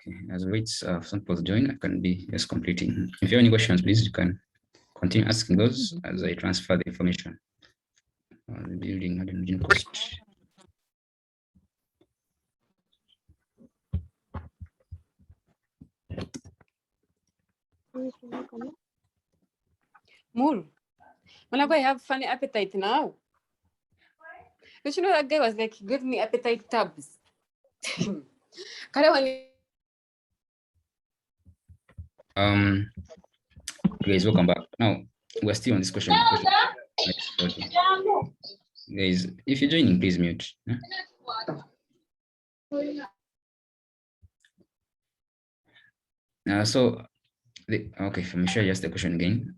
Okay, as we wait some people to join, I can be just completing. If you have any questions, please you can continue asking those as I transfer the information on the building and engine cost. Mul, I have funny appetite now. Don't you know that guy was like, give me appetite tabs. Guys, welcome back. Now we're still on this question. Guys, if you're joining, please mute. Okay, let me share just the question again,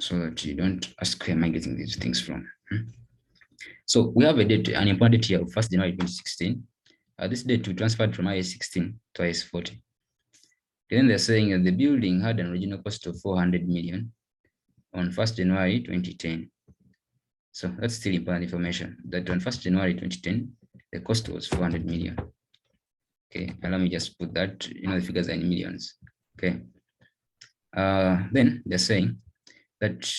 so that you don't ask where am I getting these things from. So we have a date, an important date here of 1st January 2016. This date we transferred from IAS 16 to IAS 40. Then they're saying that the building had an original cost of 400 million on 1st January 2010. So that's still important information, that on 1st January 2010, the cost was 400 million. Okay, and let me just put that, the figures are in millions. Okay. Then they're saying that,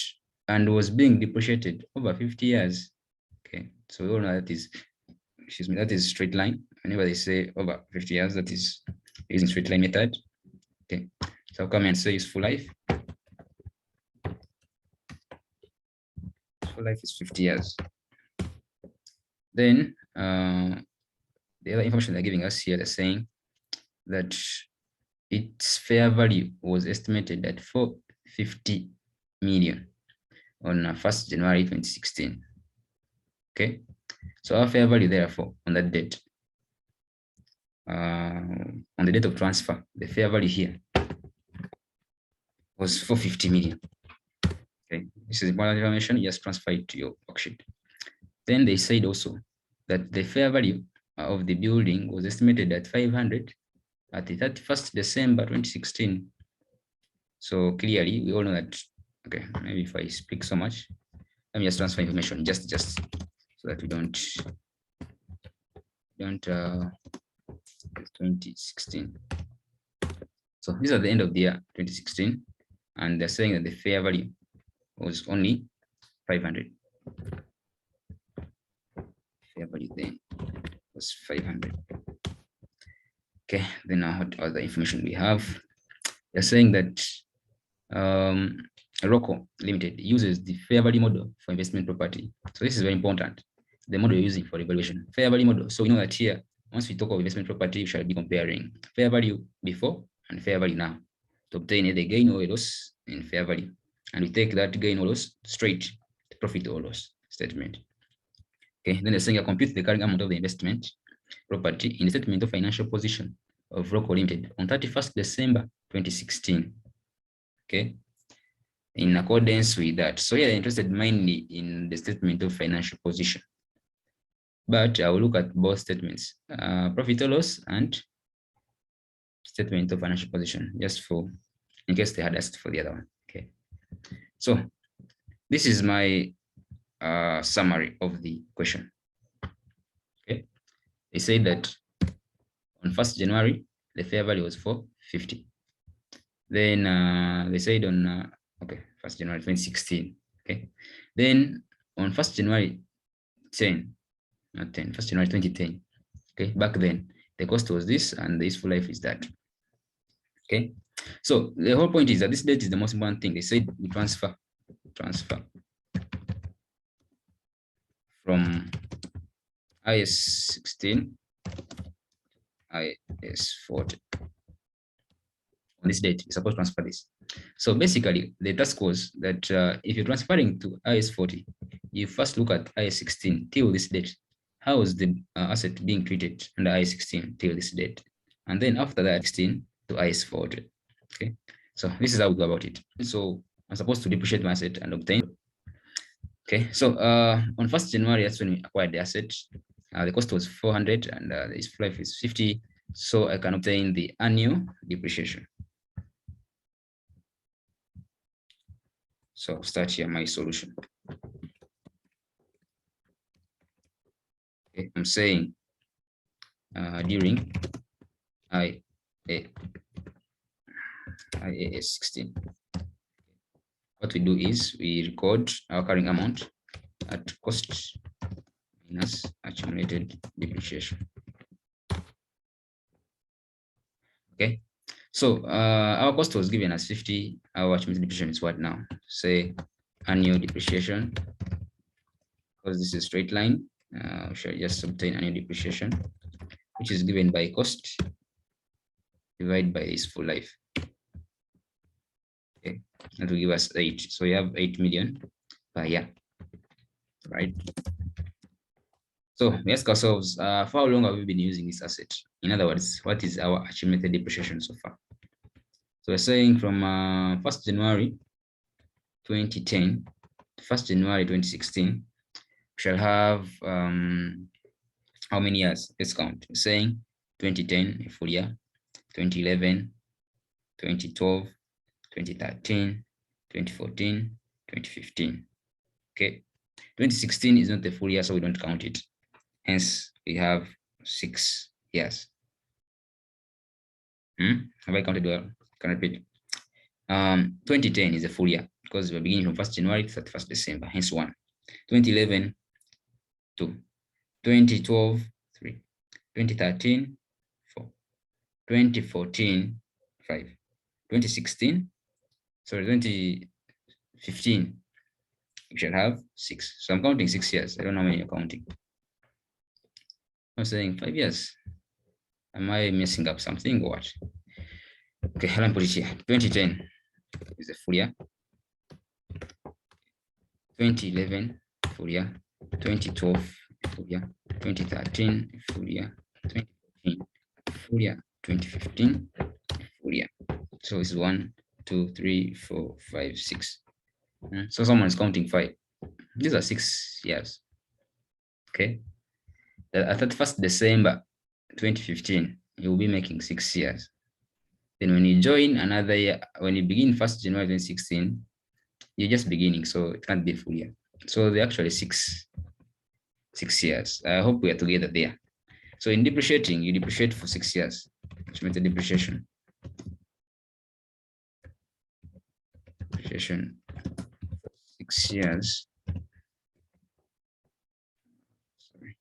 and was being depreciated over 50 years. Okay, so we all know that is, that is straight line. Whenever they say over 50 years, that is using straight line method. Okay, so I'll come and say useful life. Useful life is 50 years. Then the other information they're giving us here, they're saying that its fair value was estimated at 450 million on 1st January 2016. Okay, so our fair value, therefore, on that date, on the date of transfer, the fair value here was 450 million. Okay, this is important information. Just transfer it to your worksheet. Then they said also that the fair value of the building was estimated at 500 at the 31st December 2016. So clearly, we all know that. Okay, maybe if I speak so much, let me just transfer information just so that we don't 2016. So these are the end of the year 2016, and they're saying that the fair value was only 500. Fair value then was 500. Okay, then now what other information we have? They're saying that Rocco Limited uses the fair value model for investment property. So this is very important. The model you're using for evaluation, fair value model. So we know that here, once we talk of investment property, we shall be comparing fair value before and fair value now to obtain either gain or loss in fair value. And we take that gain or loss straight to profit or loss statement. Okay, then they're saying compute the carrying amount of the investment property in the statement of financial position of Rocco Limited on 31st December 2016. Okay, in accordance with that. So here they're interested mainly in the statement of financial position. But I will look at both statements, profit or loss and statement of financial position, just for, in case they had asked for the other one. Okay, so this is my summary of the question. Okay, they say that on 1st January, the fair value was 450. Then they said on, 1st January 2016. Okay, then on 1st January 1st January 2010. Okay, back then the cost was this and the useful life is that. Okay, so the whole point is that this date is the most important thing. They said we transfer from IAS 16 IAS 40. On this date, you're supposed to transfer this. So basically, the task was that if you're transferring to IAS 40, you first look at IAS 16 till this date. How is the asset being treated under IAS 16 till this date? And then after that, 16 to IAS 40. Okay, so this is how we go about it. So I'm supposed to depreciate my asset and obtain. Okay, so on 1st January, that's when we acquired the asset. The cost was 400 and the useful life is 50. So I can obtain the annual depreciation. So start here my solution. Okay, I'm saying during IAS 16. What we do is we record our carrying amount at cost minus accumulated depreciation. Okay, so our cost was given as 50. Our accumulated depreciation is what now? Say annual depreciation, because this is straight line. We shall just obtain annual depreciation, which is given by cost divided by its full life. Okay, that will give us 8. So we have 8 million per year, right? So we ask ourselves, for how long have we been using this asset? In other words, what is our accumulated depreciation so far? So we're saying from 1st January 2010 to 1st January 2016, we shall have how many years? Let's count. We're saying 2010, a full year, 2011, 2012, 2013, 2014, 2015. Okay. 2016 is not a full year, so we don't count it. Hence, we have 6 years. Have I counted well? Can I repeat? 2010 is a full year because we're beginning from 1st January to 31st December, hence 1. 2011, 2. 2012, 3. 2013, 4. 2014, 5. 2016, sorry, 2015, we shall have 6. So I'm counting 6 years. I don't know how many you're counting. I'm saying 5 years. Am I messing up something or what? Okay, let me put it here. 2010 is a full year. 2011, full year. 2012, full year. 2013, full year. 2014, full year. 2015, full year. So it's 1, 2, 3, 4, 5, 6. So someone is counting 5. These are 6 years. Okay. At 31st December 2015, you will be making 6 years. Then when you join another year, when you begin 1st January 2016, you're just beginning, so it can't be a full year. So they're actually 6 years. I hope we are together there. So in depreciating, you depreciate for 6 years, which means the depreciation. Depreciation 6 years. Sorry.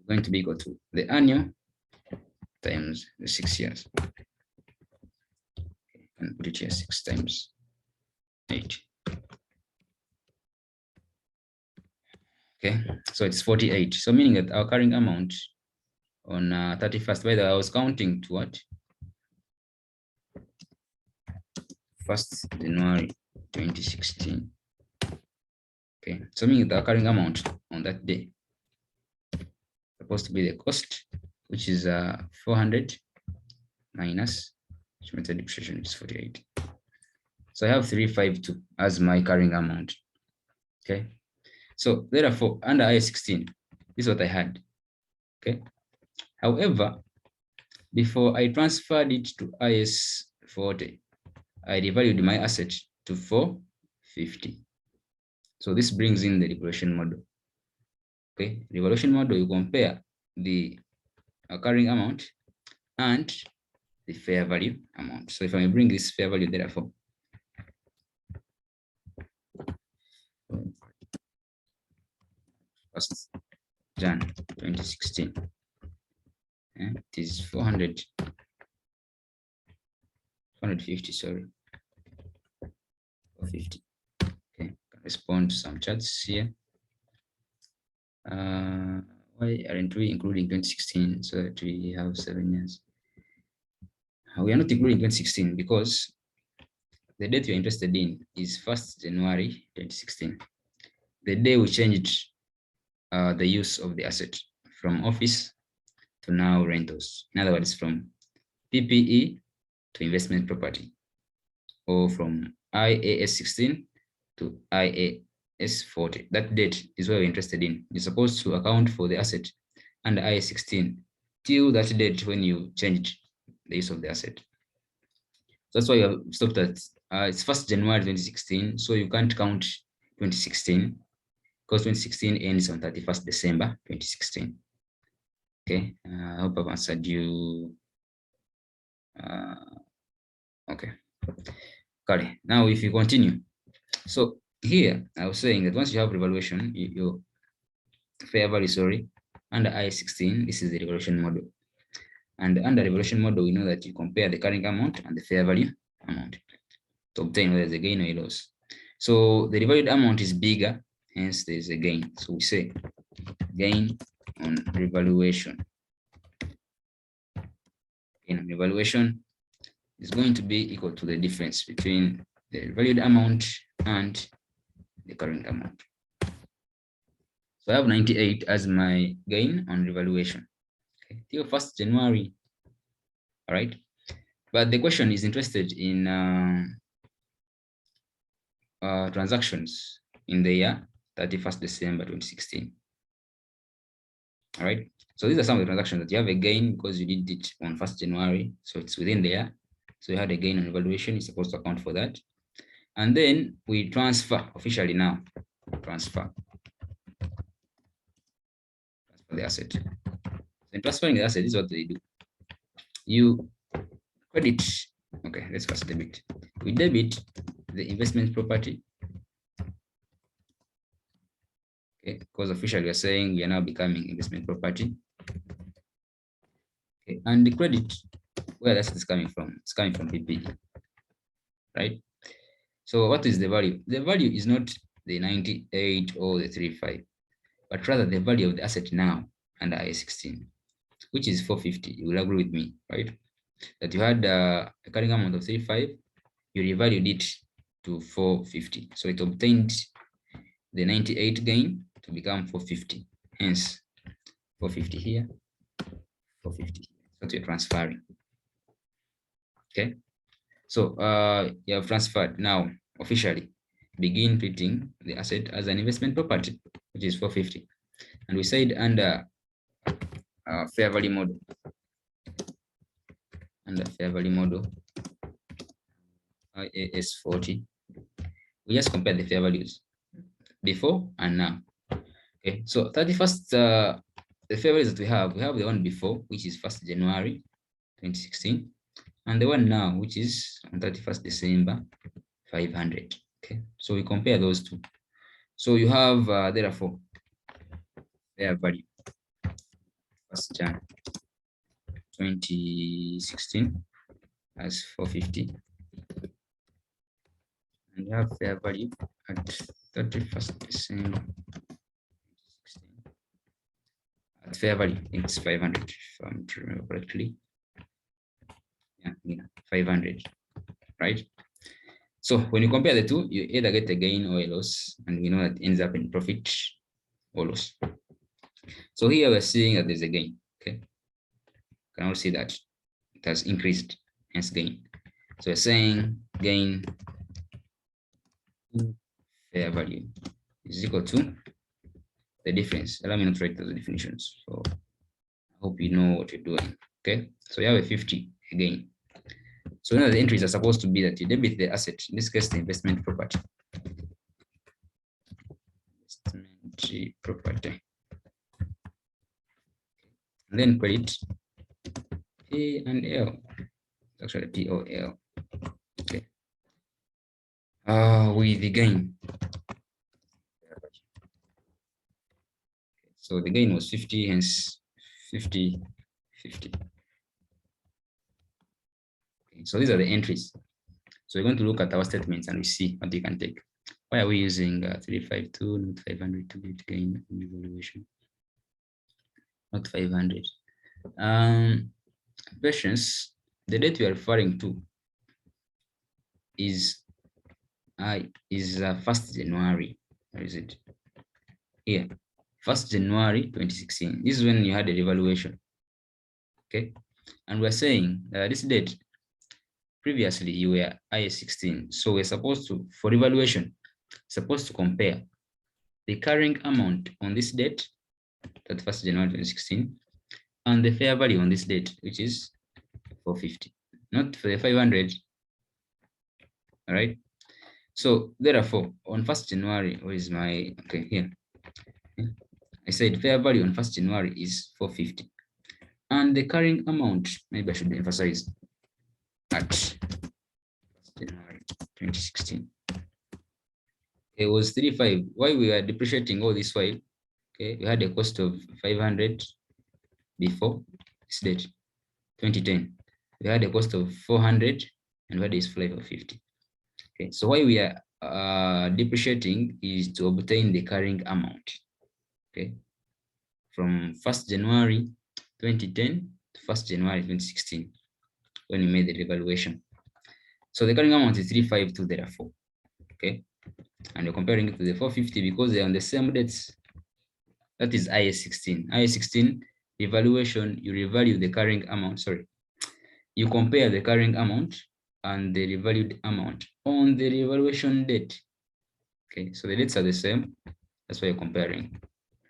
Going to be equal to the annual times the 6 years. Okay, and put it here, 6 times 8. Okay, so it's 48. So meaning that our carrying amount on 31st, by the way, I was counting to what? 1st January 2016. Okay, so meaning that our carrying amount on that day supposed to be the cost, which is 400 minus accumulated depreciation, which is 48. So I have 352 as my carrying amount. Okay, so therefore under IAS 16, this is what I had. Okay, however, before I transferred it to IAS 40, I revalued my asset to 450. So this brings in the regression model. Okay, regression model, you compare the carrying amount and the fair value amount. So if I bring this fair value, therefore, first Jan 2016, it is 450, sorry, 450. Okay, respond to some charts here. Why aren't we including 2016 so that we have 7 years? We are not including 2016 because the date you're interested in is 1st January 2016. The day we changed the use of the asset from office to now rentals. In other words, from PPE to investment property, or from IAS 16 to IAS 40. That date is what we're interested in. You're supposed to account for the asset under IAS 16 till that date when you changed the use of the asset. So that's why you have stopped at it's 1st January 2016, so you can't count 2016 because 2016 ends on 31st December 2016. Okay, I hope I've answered you. Okay, got it. Now, if you continue, so here I was saying that once you have revaluation, your fair value, sorry, under IAS 16, this is the revaluation model. And under revaluation model, we know that you compare the carrying amount and the fair value amount to obtain whether there's a gain or a loss. So the revalued amount is bigger, hence there's a gain. So we say gain on revaluation. Gain on revaluation is going to be equal to the difference between the valued amount and the current amount. So I have 98 as my gain on revaluation. Okay, till 1st January. All right. But the question is interested in transactions in the year 31st December 2016. All right. So these are some of the transactions that you have a gain because you did it on 1st January. So it's within the year. So you had a gain on revaluation. You're supposed to account for that. And then we transfer officially now. Transfer the asset. So transferring the asset is what they do. You credit. Okay, let's first debit. We debit the investment property. Okay, because officially we are saying we are now becoming investment property. Okay, and the credit, where that is coming from? It's coming from PPE, right? So what is the value? The value is not the 98 or the 35, but rather the value of the asset now under IAS 16, which is 450. You will agree with me, right? That you had a carrying amount of 35, you revalued it to 450. So it obtained the 98 gain to become 450. Hence, 450 here, 450. That's what you're transferring. Okay. So you have transferred. Now, officially, begin treating the asset as an investment property, which is 450. And we said under fair value model. Under fair value model, IAS 40, we just compare the fair values before and now. Okay, so 31st, the fair values that we have the one before, which is 1st January 2016, and the one now, which is on 31st December 500. Okay, so we compare those two. So you have therefore fair value 1st Jan 2016 as 450, and you have fair value at 31st December 2016 at fair value. It's 500 if I'm to remember correctly. Yeah, 500, right? So when you compare the two, you either get a gain or a loss, and we know that ends up in profit or loss. So here we're seeing that there's a gain. Okay, you can also see that it has increased, hence gain. So we're saying gain fair value is equal to the difference. Allow me not to write the definitions. So I hope you know what you're doing. Okay, so you have a 50 again. So now the entries are supposed to be that you debit the asset, in this case, the investment property. Investment property. And then credit P and L. It's actually POL. Okay. With the gain. So the gain was 50, hence 50, 50. Okay, so these are the entries. So we're going to look at our statements and we see what you can take. Why are we using 352, not 500 to get gain in evaluation? Not 500. Patience, the date we are referring to is 1st January. Where is it? Here, 1st January 2016. This is when you had a revaluation. Okay, and we're saying this date previously you were IAS 16, so we're supposed to, for revaluation, supposed to compare the carrying amount on this date, that 1st January 2016, and the fair value on this date, which is 450, not for the 500. All right. So therefore, on 1st January, where is my, okay, here. I said fair value on 1st January is 450. And the carrying amount, maybe I should emphasize at January 2016. It was 35. Why we are depreciating all this while? Okay, we had a cost of 500 before this date, 2010. We had a cost of 400 and we had a useful life of 50. Okay, so why we are depreciating is to obtain the carrying amount. Okay, from 1st January 2010 to 1st January 2016, when we made the revaluation. So the carrying amount is 352 therefore. Okay, and you're comparing it to the 450 because they're on the same dates. That is IAS 16. IAS 16 evaluation, you revalue the carrying amount, sorry. You compare the carrying amount and the revalued amount on the revaluation date. Okay, so the dates are the same. That's why you're comparing,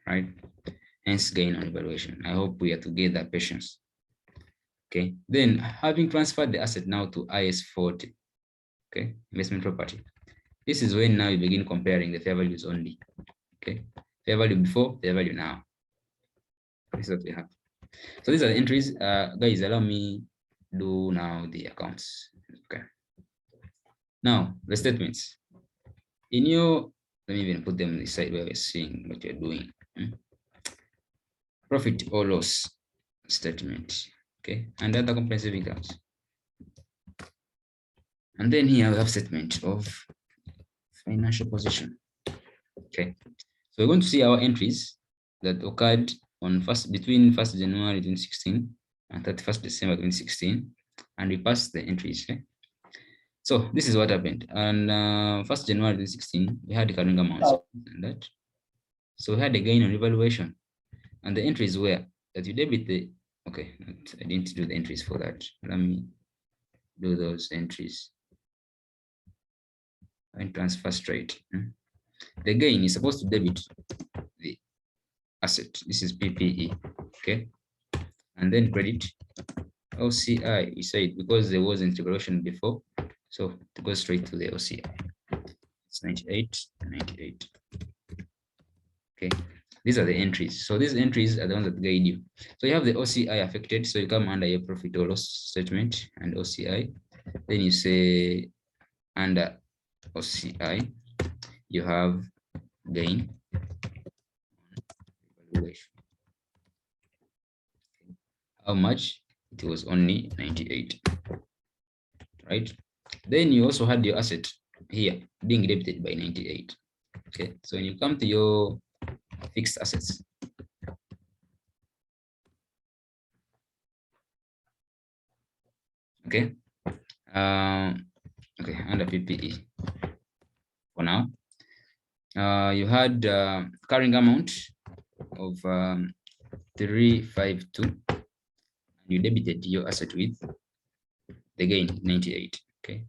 right? Hence gain on evaluation. I hope we are together, patience. Okay, then having transferred the asset now to IAS 40, okay, investment property. This is when now you begin comparing the fair values only. Okay, fair value before, fair value now. This is what we have. So these are the entries. Guys, allow me do now the accounts. Okay. Now the statements. In your, let me even put them on the side where we're seeing what you're doing. Profit or loss statement. Okay, and other comprehensive incomes. And then here we have statement of financial position. Okay, so we're going to see our entries that occurred on between 1st January 2016 and 31st December 2016, and we passed the entries. Okay? So this is what happened. On 1st January 2016, we had the carrying amounts and that. So we had a gain on revaluation, and the entries were that you debit the, okay, I didn't do the entries for that. Let me do those entries and transfer straight. The gain is supposed to debit the asset. This is PPE, okay? And then credit OCI, we said, because there wasn't revaluation before, so it goes straight to the OCI. It's 98 and 98. Okay, these are the entries. So these entries are the ones that guide you. So you have the OCI affected, so you come under your profit or loss statement and OCI. Then you say under OCI, you have gain evaluation. How much? It was only 98, right? Then you also had your asset here being debited by 98. Okay, so when you come to your fixed assets, okay, okay, under PPE for now, you had carrying amount of 352. You debited your asset with the gain 98. Okay,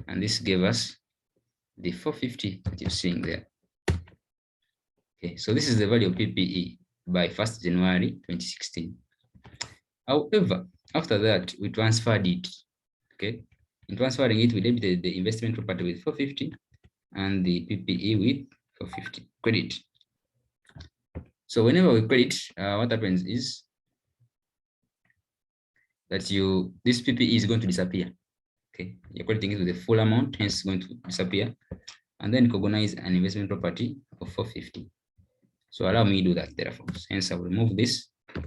and this gave us the 450 that you're seeing there. Okay, so this is the value of PPE by 1st January 2016. However, after that, we transferred it. Okay, in transferring it, we debited the investment property with 450 and the PPE with 450 credit. So whenever we credit, what happens is that this PPE is going to disappear. Okay, you're crediting it with the full amount, hence it's going to disappear, and then recognize an investment property of 450. So allow me to do that therefore. Hence I will remove this and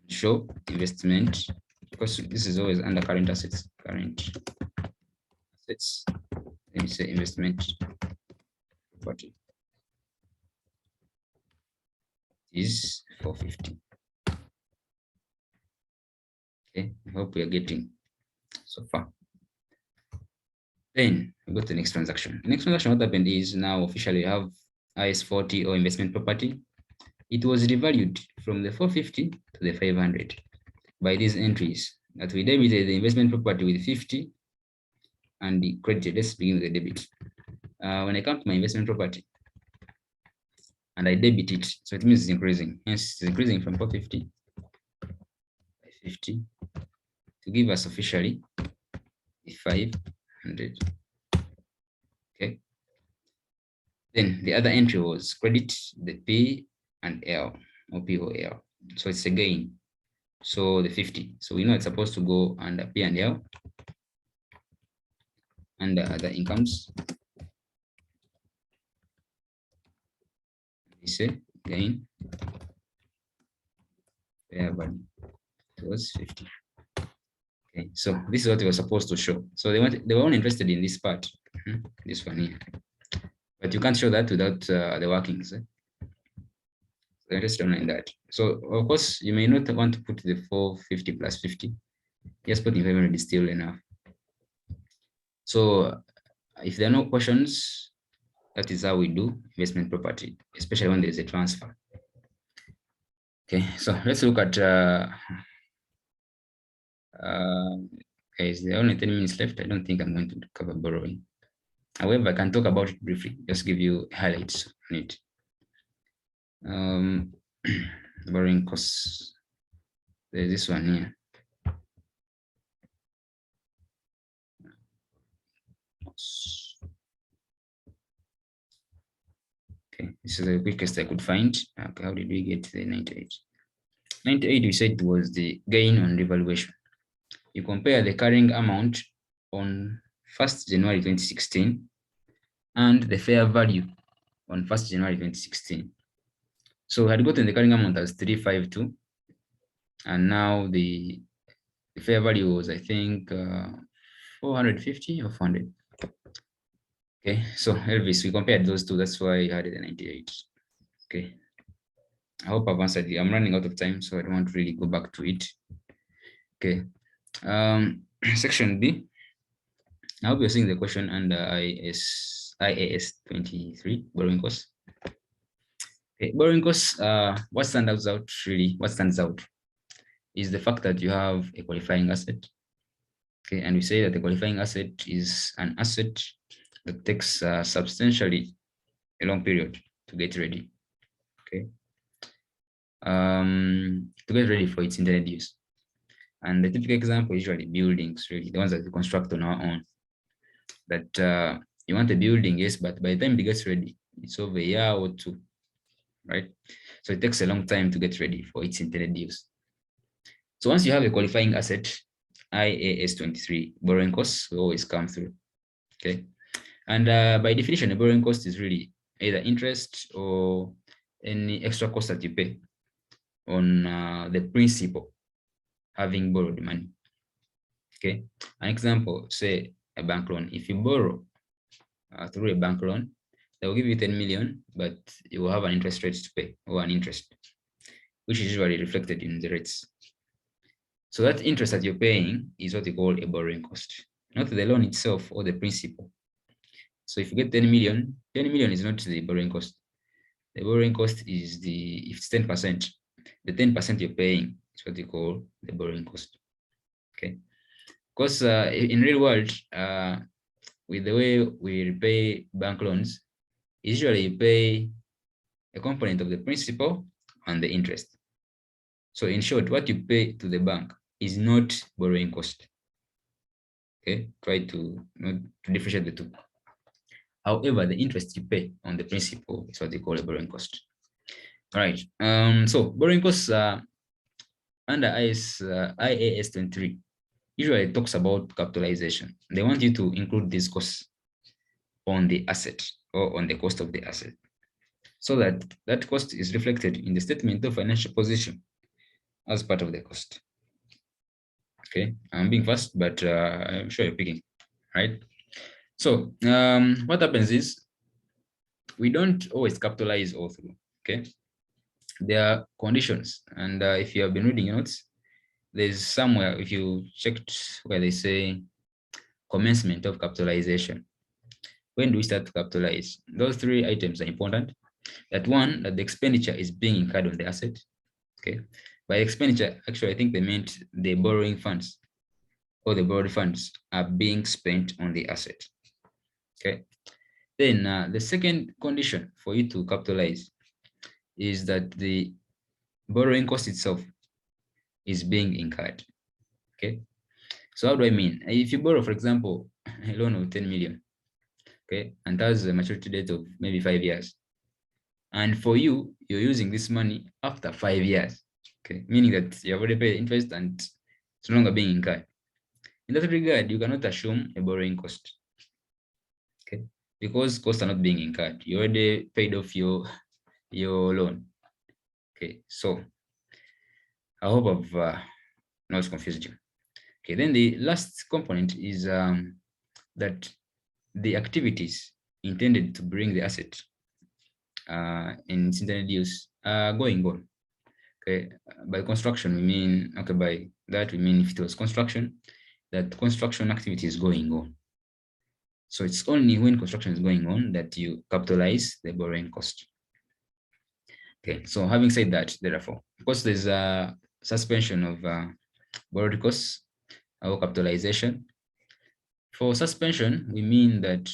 show investment, because this is always under current assets. Current assets. Let me say investment property is 450. Okay, I hope we are getting so far. Then we go to the next transaction. The next transaction, what happened is now officially have IAS 40 or investment property. It was revalued from the 450 to the 500 by these entries that we debited the investment property with 50 and the credited. Let's begin with the debit. When I come to my investment property and I debit it, so it means it's increasing. Hence, it's increasing from 450 by 50 to give us officially the 500. Okay. Then the other entry was credit the P and L or P or L. So it's a gain So the 50. So we know it's supposed to go under P&L, under other incomes. We say gain fair value. It was 50. Okay, so this is what we were supposed to show. So they were only interested in this part, this one here. But you can't show that without the workings. They're interested only in that. So of course you may not want to put the 450 plus 50. Just putting 500 is still enough. So if there are no questions, that is how we do investment property, especially when there is a transfer. Okay, so let's look at okay, there are only 10 minutes left. I don't think I'm going to cover borrowing. However, I can talk about it briefly, just give you highlights on it. Borrowing costs. There's this one here. Okay, this is the quickest I could find. Okay, how did we get to the 98? 98, we said was the gain on revaluation. You compare the carrying amount on 1st January 2016 and the fair value on 1st January 2016. So we had gotten the carrying amount as 352, and now the fair value was, I think, 450 or 400. Okay, so Elvis, we compared those two. That's why I had the 98. Okay, I hope I've answered you. I'm running out of time, so I don't want to really go back to it. Okay, section B. I hope you're seeing the question under IAS 23, borrowing costs. Okay, borrowing costs, what stands out is the fact that you have a qualifying asset. Okay, and we say that the qualifying asset is an asset that takes substantially a long period to get ready. Okay, to get ready for its intended use. And the typical example is usually buildings, really, the ones that we construct on our own. That you want a building, yes, but by the time it gets ready, it's over a year or two, right? So it takes a long time to get ready for its intended use. So once you have a qualifying asset, IAS 23, borrowing costs will always come through, okay? And by definition, a borrowing cost is really either interest or any extra cost that you pay on the principal having borrowed money, okay? An example, say a bank loan. If you borrow through a bank loan, they will give you 10 million, but you will have an interest rate to pay, or an interest, which is usually reflected in the rates. So that interest that you're paying is what you call a borrowing cost, not the loan itself or the principal. So if you get 10 million, 10 million is not the borrowing cost. The borrowing cost is if it's 10%, the 10% you're paying is what you call the borrowing cost. Okay. Because in real world, with the way we repay bank loans, usually you pay a component of the principal and the interest. So in short, what you pay to the bank is not borrowing cost. Okay, try to differentiate the two. However, the interest you pay on the principal is what they call a borrowing cost. All right. So borrowing costs under IAS 23 usually talks about capitalization. They want you to include these costs on the asset or on the cost of the asset, so that that cost is reflected in the statement of financial position as part of the cost. Okay, I'm being fast, but I'm sure you're picking, right? So what happens is we don't always capitalize all through, okay? There are conditions, and if you have been reading your notes, there's somewhere, if you checked where they say commencement of capitalization. When do we start to capitalize? Those three items are important. That one, that the expenditure is being incurred on the asset. Okay. By expenditure, actually, I think they meant the borrowing funds or the borrowed funds are being spent on the asset. Okay. Then the second condition for you to capitalize is that the borrowing cost itself is being incurred. Okay. So how do I mean? If you borrow, for example, a loan of 10 million, okay, and has a maturity date of maybe 5 years, and for you, you're using this money after 5 years, Okay, meaning that you have already paid interest and it's no longer being incurred. In that regard, you cannot assume a borrowing cost. Okay, because costs are not being incurred. You already paid off your loan. Okay, so I hope I've not confused you. Okay, then the last component is that the activities intended to bring the asset in its intended use are going on. Okay, by construction we mean, okay, by that we mean if it was construction, that construction activity is going on. So it's only when construction is going on that you capitalize the borrowing cost. Okay, so having said that, therefore, of course, there's a suspension of borrowed costs or capitalization. For suspension, we mean that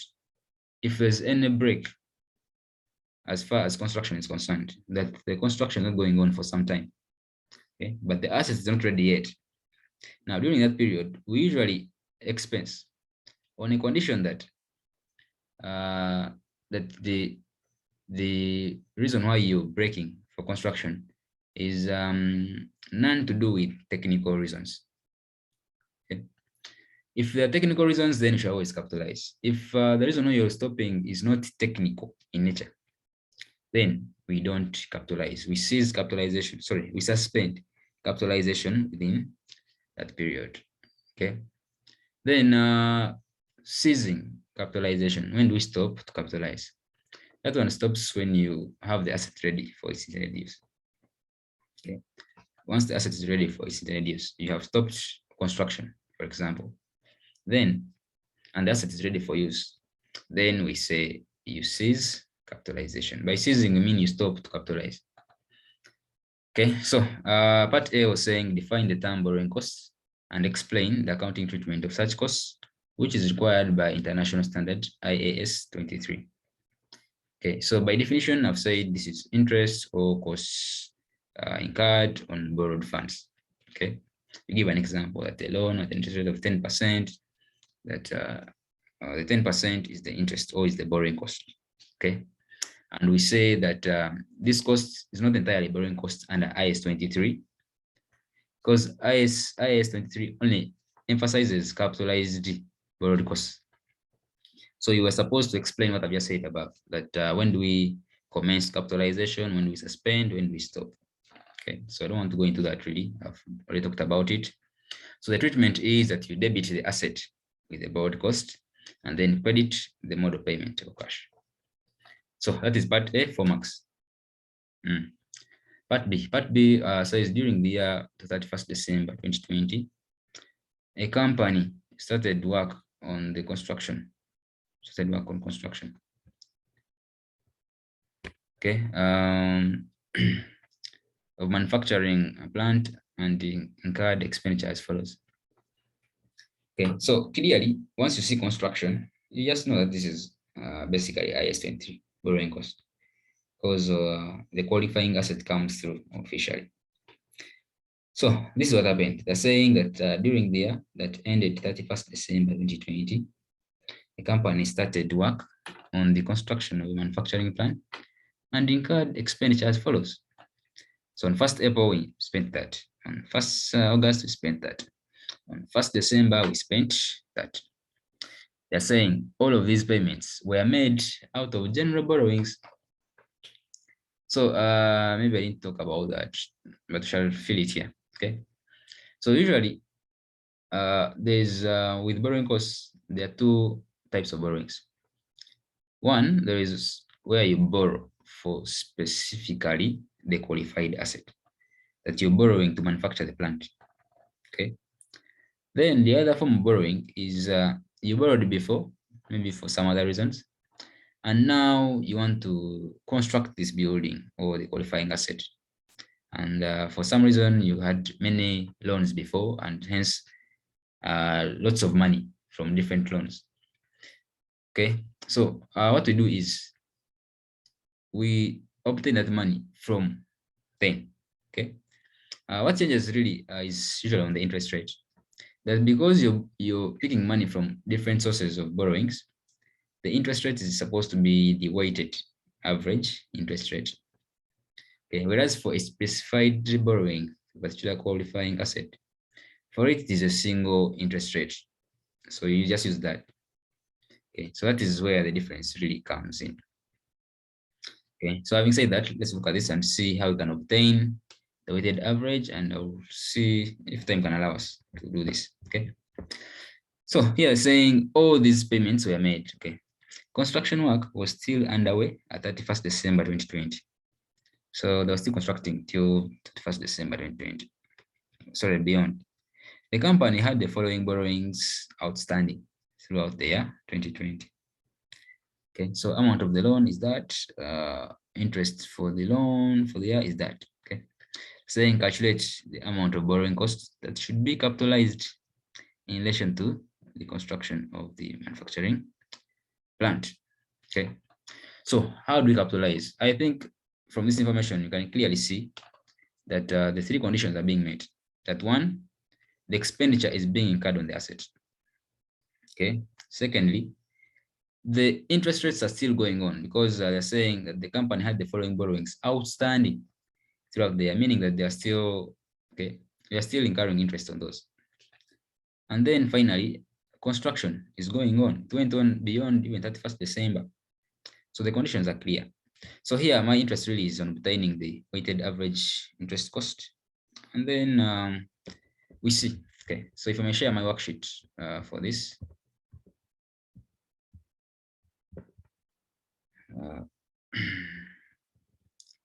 if there's any break as far as construction is concerned, that the construction is not going on for some time, okay, but the asset is not ready yet. Now, during that period, we usually expense on a condition that the reason why you're breaking for construction is none to do with technical reasons. Okay? If there are technical reasons, then you should always capitalize. If the reason why you're stopping is not technical in nature, then we don't capitalize. We cease capitalization. Sorry, we suspend capitalization within that period. Okay. Then ceasing capitalization. When do we stop to capitalize? That one stops when you have the asset ready for its intended use. Okay. Once the asset is ready for its intended use, you have stopped construction, for example. Then, and the asset is ready for use, then we say you cease capitalization. By ceasing, we mean you stop to capitalize. Okay, so part A was saying define the term borrowing costs and explain the accounting treatment of such costs, which is required by international standard IAS 23. Okay, so by definition, I've said this is interest or costs incurred on borrowed funds. Okay, we give an example that a loan at an interest rate of 10%, that the 10% is the interest or is the borrowing cost. Okay, and we say that this cost is not entirely borrowing cost under IAS 23, because IAS 23 only emphasizes capitalized borrowed costs. So you were supposed to explain what I've just said above, that when do we commence capitalization, when do we suspend, when do we stop. Okay, so I don't want to go into that really. I've already talked about it. So the treatment is that you debit the asset with the borrowed cost and then credit the mode of payment or cash. So that is part A, 4 marks. Part B says during the year to 31st December 2020, a company started work on the construction. Okay, of manufacturing a plant and incurred expenditure as follows. Okay, so clearly, once you see construction, you just know that this is basically IAS 23 borrowing cost, because the qualifying asset comes through officially. So this is what happened. They're saying that during the year that ended 31st December 2020, the company started work on the construction of a manufacturing plant and incurred expenditure as follows. So on 1st April, we spent that. On 1st August, we spent that. On 1st December, we spent that. They're saying all of these payments were made out of general borrowings. So maybe I didn't talk about that, but I shall fill it here. Okay. So usually there's with borrowing costs, there are two types of borrowings. One, there is where you borrow for specifically the qualified asset that you're borrowing to manufacture the plant. Okay. Then the other form of borrowing is you borrowed before, maybe for some other reasons, and now you want to construct this building or the qualifying asset. And for some reason, you had many loans before, and hence lots of money from different loans. Okay, so what we do is we obtain that money from 10. Okay, what changes really is usually on the interest rate. That because you're picking money from different sources of borrowings, the interest rate is supposed to be the weighted average interest rate. Okay, whereas for a specified borrowing, particular qualifying asset. For it is a single interest rate. So you just use that. Okay, so that is where the difference really comes in. Okay, so having said that, let's look at this and see how we can obtain the weighted average, and I'll see if time can allow us to do this. Okay, so here saying all these payments were made. Okay, construction work was still underway at 31st December 2020. So they were still constructing till 31st December 2020. Sorry, beyond. The company had the following borrowings outstanding throughout the year 2020. Okay, so amount of the loan is that, interest for the loan for the year is that. Okay, saying calculate the amount of borrowing costs that should be capitalized in relation to the construction of the manufacturing plant. Okay, so how do we capitalize? I think from this information you can clearly see that the three conditions are being met. That one, the expenditure is being incurred on the asset. Okay, secondly, the interest rates are still going on because they're saying that the company had the following borrowings outstanding throughout the year, meaning that they are still, okay, they are still incurring interest on those. And then finally, construction is going on. It went on beyond even 31st December. So the conditions are clear. So here, my interest really is on obtaining the weighted average interest cost. And then we see, okay, so if I may share my worksheet for this.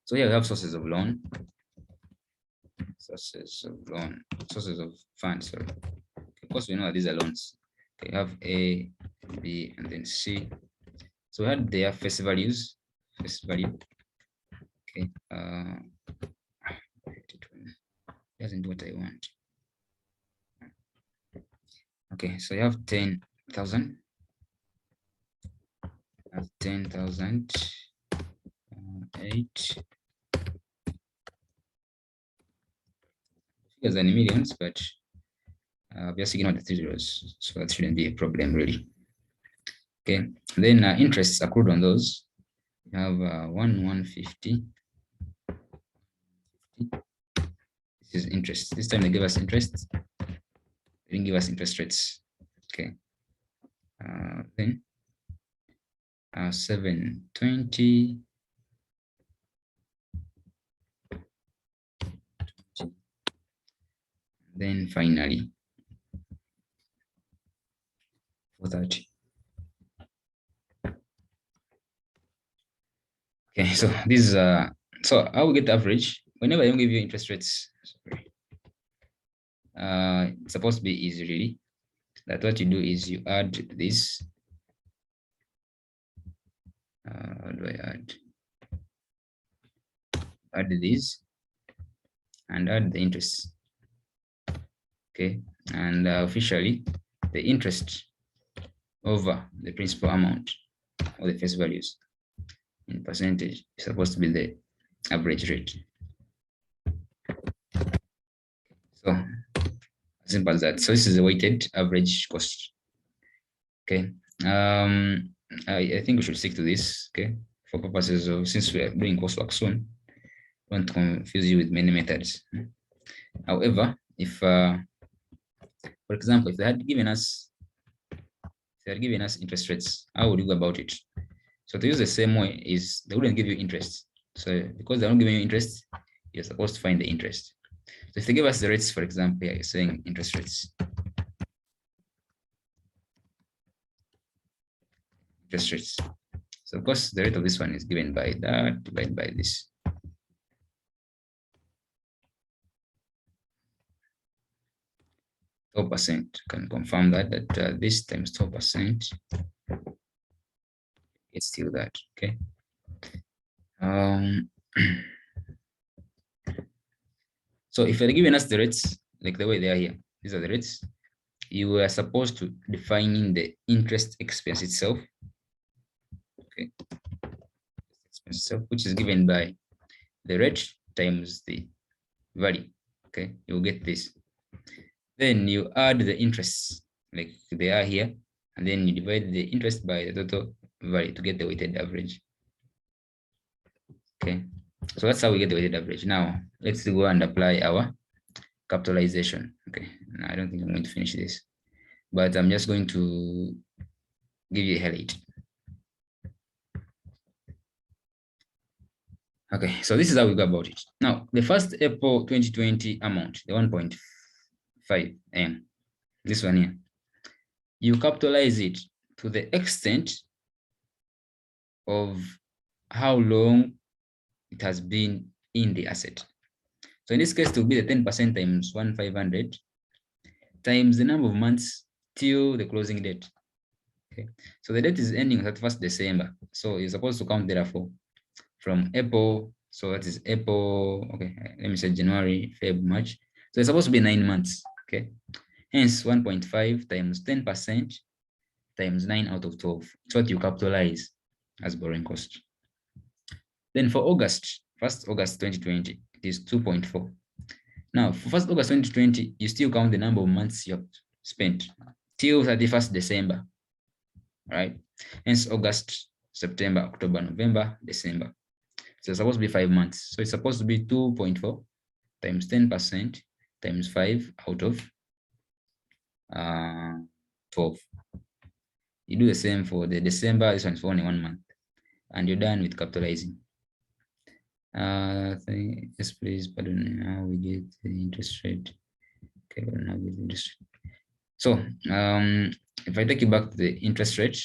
So here we have sources of loan, sources of funds, sorry. Of course, we know that these are loans. Okay, you have A, B, and then C. So we had their face values, face value. Okay, doesn't do what I want. Okay, so you have 10,000. Have 10,000, 8. Figures are in millions, but we are seeing out the 3 zeros, so that shouldn't be a problem really. Okay, then interests accrued on those. You have 150. This is interest. This time they give us interest. They didn't give us interest rates. Okay. Then 720. Then finally 430. Okay, so this is so how we get the average whenever I don't give you interest rates. Sorry. It's supposed to be easy really. That what you do is you add this. How do I add? Add this and add the interest. Okay, and officially the interest over the principal amount or the face values in percentage is supposed to be the average rate. So simple as that. So this is the weighted average cost. Okay. I think we should stick to this. Okay. For purposes of, since we are doing coursework soon, I won't confuse you with many methods. However, if for example, if they had given us interest rates, how would you go about it? So to use the same way is they wouldn't give you interest. So because they're not giving you interest, you're supposed to find the interest. So if they give us the rates, for example, here you're saying interest rates. Interest rates. So of course the rate of this one is given by that divided by this. %. Can confirm that this times 12%. It's still that, okay. So if they're giving us the rates like the way they are here, these are the rates, you are supposed to define the interest expense itself, okay, expense itself, which is given by the rate times the value, okay. You'll get this. Then you add the interests like they are here, and then you divide the interest by the total value to get the weighted average. Okay, so that's how we get the weighted average. Now let's go and apply our capitalization. Okay, no, I don't think I'm going to finish this, but I'm just going to give you a highlight. Okay, so this is how we go about it. Now, the first April 2020 amount, the 1.5 M, this one here, you capitalize it to the extent of how long it has been in the asset. So in this case, it will be the 10% times 1,500 times the number of months till the closing date. Okay, so the date is ending on 31st December. So you're supposed to count therefore from April. So that is April. Okay, let me say January, February, March. So it's supposed to be 9 months. Okay, hence 1.5 times 10% times 9 out of 12. It's what you capitalize as borrowing cost. Then for August, 1st August 2020, it is 2.4. Now, for 1st August 2020, you still count the number of months you have spent till 31st December, right? Hence August, September, October, November, December. So it's supposed to be 5 months. So it's supposed to be 2.4 times 10% times 5 out of 12. You do the same for the December, this one's for only 1 month. And you're done with capitalizing. Yes, please, pardon me. How we get the interest rate. Okay, now get the interest rate. So if I take you back to the interest rate,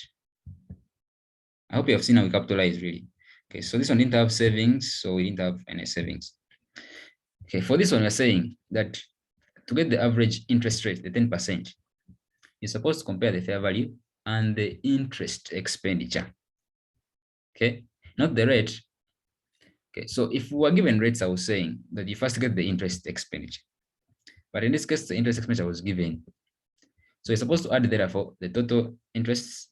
I hope you have seen how we capitalize really. Okay, so this one didn't have savings, so we didn't have any savings. Okay, for this one, we're saying that to get the average interest rate, the 10%, you're supposed to compare the fair value and the interest expenditure. Okay, not the rate. Okay, so if we were given rates, I was saying that you first get the interest expenditure. But in this case, the interest expenditure was given. So you're supposed to add therefore the total interest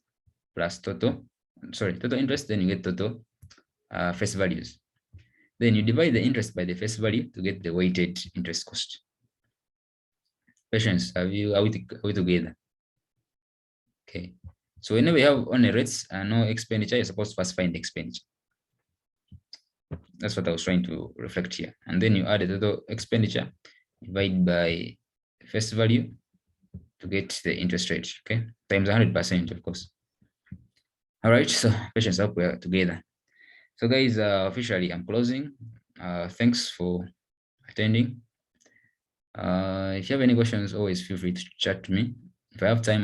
plus total interest, then you get total face values. Then you divide the interest by the face value to get the weighted interest cost. Patience, are we together? Okay. So whenever you have only rates and no expenditure, you're supposed to first find the expenditure. That's what I was trying to reflect here. And then you add the total expenditure, divide by face value to get the interest rate, okay? Times 100%, of course. All right, so patience, up, we're together. So guys, officially I'm closing. Thanks for attending. If you have any questions, always feel free to chat to me. If I have time,